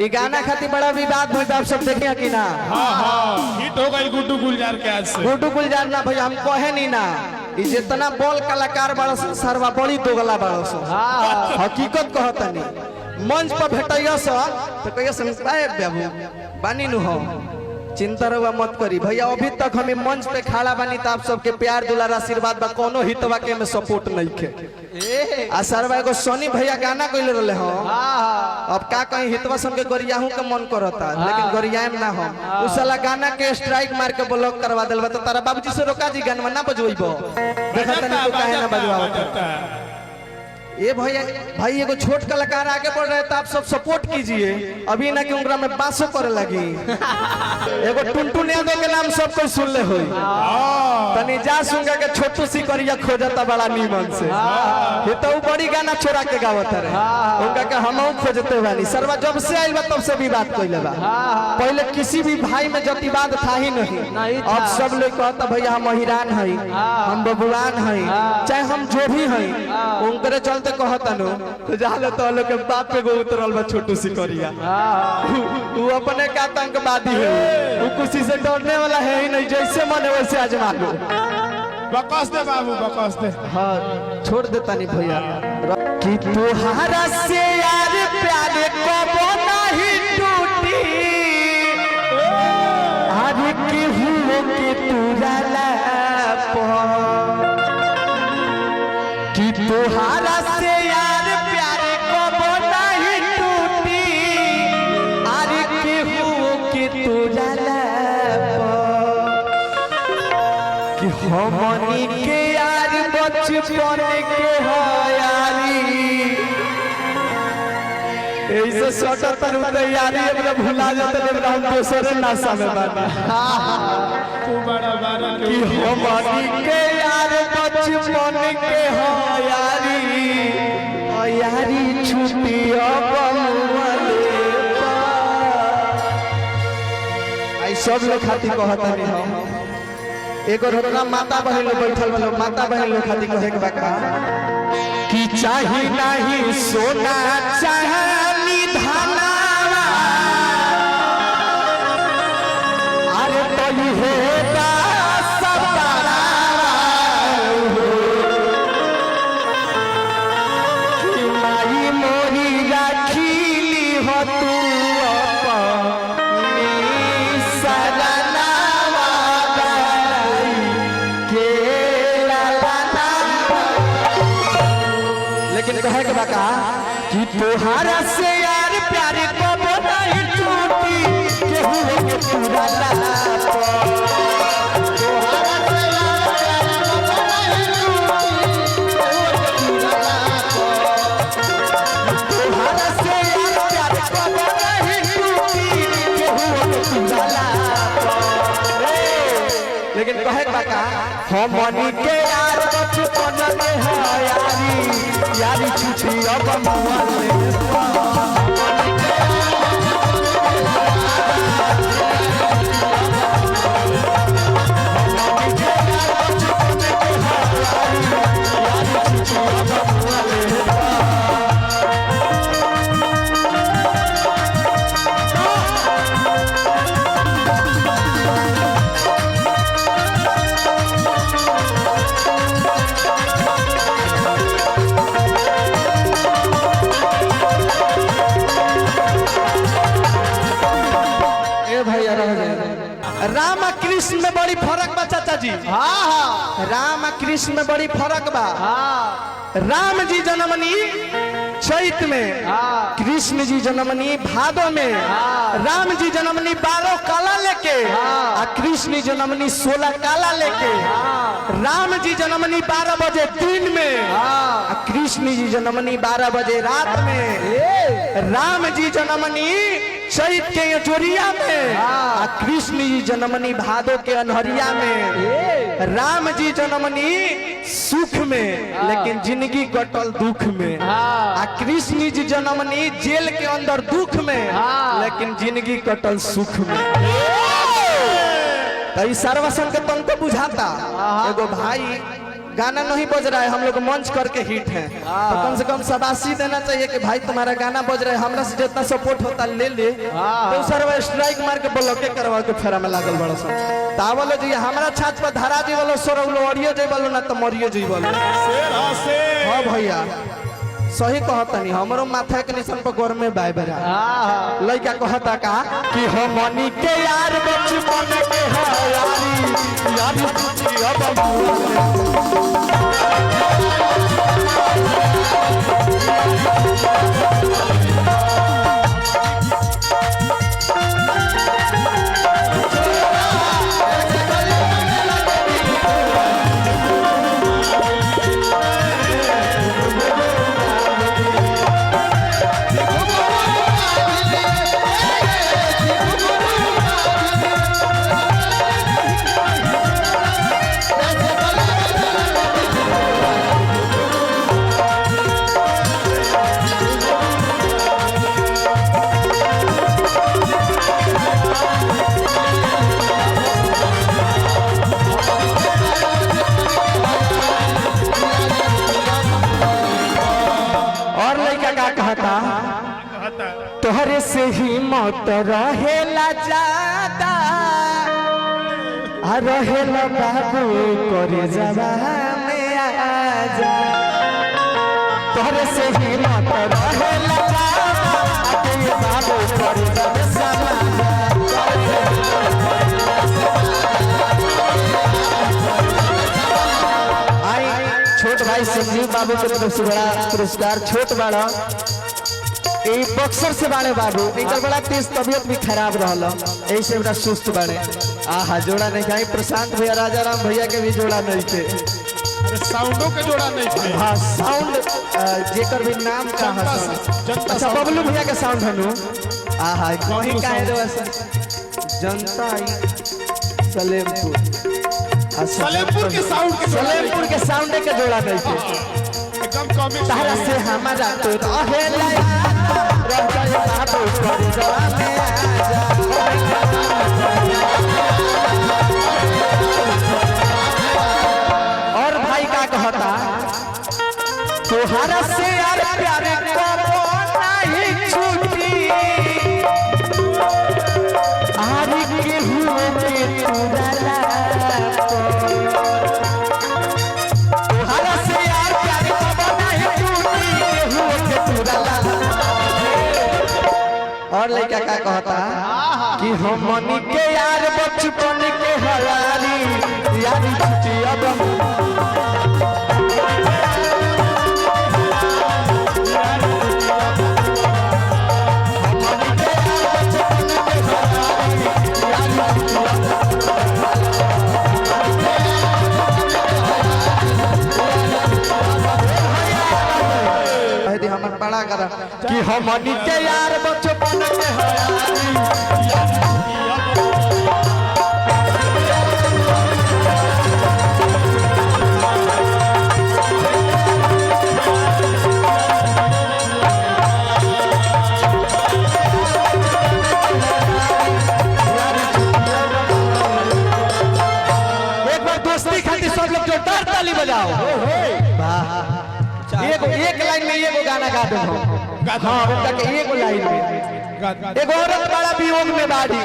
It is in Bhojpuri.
ये गाना खातिर बड़ा विवाद भइल आप सब देखे कि ना? हाँ हाँ हिट हो गई गुड्डू गुलजार के आज से। गुड्डू गुलजार ना भैया हम कहे नहीं ना ये जितना बोल कलाकार बड़ा सरवा बड़ी दोगला बड़ा सो हकीकत कहता नहीं मंच पर भेटैया सो तो कहिया समझाए बाबू बानी नु हो चिंता रहुआ मत करी भैया अभी तक हमें मंच पे खड़ा बानी तो आप सबके प्यार दुलार आशीर्वाद बा कोनो हितवा के में सपोर्ट नहीं के आ सरवा एगो सोनी भैया गाना कइले रहले हो अब का कहीं हितवा सन के गरियाहू के मन करता लेकिन गरियाम ना हो उस साला गाना के स्ट्राइक मार के ब्लॉक करवा देलबा तो तारा बाबूजी से रोका जी गाना ना बजवइबो देखा तनी तो काहे ना बजवावता ये भैया भाई एगो छोट कलाकार आगे बढ़ रहे तो आप सब सपोर्ट कीजिए अभी ना कि उनका में बासो करे लगी एगो टुनटुन यादव के नाम सब कोई सुन ले होई तनी जा सुनगा के छोटू सी करिया खोजता बड़ा नीमन से ये तो बड़ी गाना छोड़ा के गावत रहे उनका के हमहू खोजते बानी सरवा जब से आइल बा तब से भी बात कइले बा पहले किसी भी भाई में जतिवाद था ही नहीं अब सब लोग कहता भैया हम महिरान हई हम बबुआन हई चाहे हम जो भी हई उनकरे चलते कहता नो तो जाले तो लोग के बाप पे गो उतरल बा छोटू सिकरिया तू अपने का आतंकवादी है वो किसी से डरने वाला है ही नहीं जैसे मन है वैसे आजमा लो बकस दे बाबू बकस दे। हाँ छोड़ देता नहीं भैया कि तुहारा से यार प्यार कबो नहीं टूटी हर के हुओ के तुराला कि तुहारा से यार प्यार कबो नहीं टूटी हर के हुओ के तुराला कि हमनी के यार बचपन के हो यारी ऐसे सटा तरु तैयारी अपने भुला जाते जब हम दूसरे नासा में बानी तू बड़ा बारा कि हमनी के यार बचपन के हो यारी ओ यारी छुट्टी अब आई सब लोग खातिर कहता नहीं हो एगो रोना माता बहन लोग बैठल वालों माता बहन लोग खातिर कहे के बका कि चाही नहीं सोना चाहनी धनावा अरे तो ये बा सब तारावा कि माई मोरी राखीली हो तू अपनी सरनावा लेकिन कहे के बका कि तोहारा से यार प्यारे कबो नहीं टूटी केहू के पूरा लाला तोहारा से यार प्यारे कबो नहीं टूटी केहू के पूरा लाला तोहारा से यार प्यारे कबो नहीं टूटी केहू के पूरा लाला लेकिन कहे के बका हमनी के यार बचपन में है यारी छुट्टी अब राम कृष्ण में बड़ी फर्क बा चाचा जी। हाँ हाँ राम कृष्ण में बड़ी फर्क बा। हाँ राम जी जन्मनी चैत में कृष्ण जी जन्मनी भादो में राम जी जन्मनी 12 काला लेके कृष्ण जन्मनी 16 काला लेके राम जी जन्मनी 12 बजे दिन में कृष्ण जी जन्मनी 12 बजे रात में राम जी जन्मनी चैत के जोरिया में कृष्ण जी जन्मनी भादो के अनहरिया में राम जी जन्मनी सुख में लेकिन जिंदगी कटल दुख में कृष्ण जी जन्मनी जेल के अंदर दुख में लेकिन जिंदगी कटल सुख में तो सर्वसन के तुमको बुझाता एगो भाई गाना नहीं बज रहा है, हम लोग मंच करके हिट हैं, तो कम से कम शाबाशी देना चाहिए कि भाई तुम्हारा गाना बज रहा है, हमरा से जितना सपोर्ट होता ले ले। तो सर वो स्ट्राइक मार के ब्लॉके करवा के फेरा में लागल बड़ा सन तावलो जी हमरा छाछ पर धरा जी वालो सोरौलो अड़ियो जे वालो ना तो मरियो जी वालो शेर हाँ शेर। हां भैया सही कहतनी हमरो माथा के निशान पर गोर में बाय बरा लइका कहता का कि हमनी के यार बचपन के है यारी तोहरे से ही मौत रहेला ज्यादा रहेला बाबू करे जवा में आजा तोहरे से ही मौत रहेला ज्यादा बाबू करे जवा छोट भाई संजीव बाबू के तरफ से बड़ा पुरस्कार छोट बड़ा बक्सर से बाड़े बाबू इनकर बड़ा तेज तबियत भी खराब रहल यही से बड़ा सुस्त बाड़े आहा जोड़ा नहीं खाई प्रशांत भैया राजा राम भैया के भी जोड़ा नहीं थे साउंडों के जोड़ा नहीं थे। हाँ साउंड जेकर भी नाम का अच्छा बबलू भैया के साउंड हनु आहा कहीं काहे रे जनता सलेमपुर सलेमपुर के साउंड के जोड़ा नहीं थे एकदम कॉमिक तारा से हमारा तो रहेला और भाई का कहता तोहरा से यार प्यारे को नहीं छूटी आरी के हुए के तुराला तोहरा से यार प्यारे को नहीं छूटी हुए के तुराला और लड़का का कहता कि हमनी के यार बचपन के हरारी यारी छुट्टी अब हमर बड़ा करा कि हमनी के यार बचपन के एक बार दोस्ती खातिर सब लोग जोरदार ताली बजाओ एक लाइन में एगो गाना गा दो हाँ एक लाइन में एगो औरत बड़ा वियोग में बाड़ी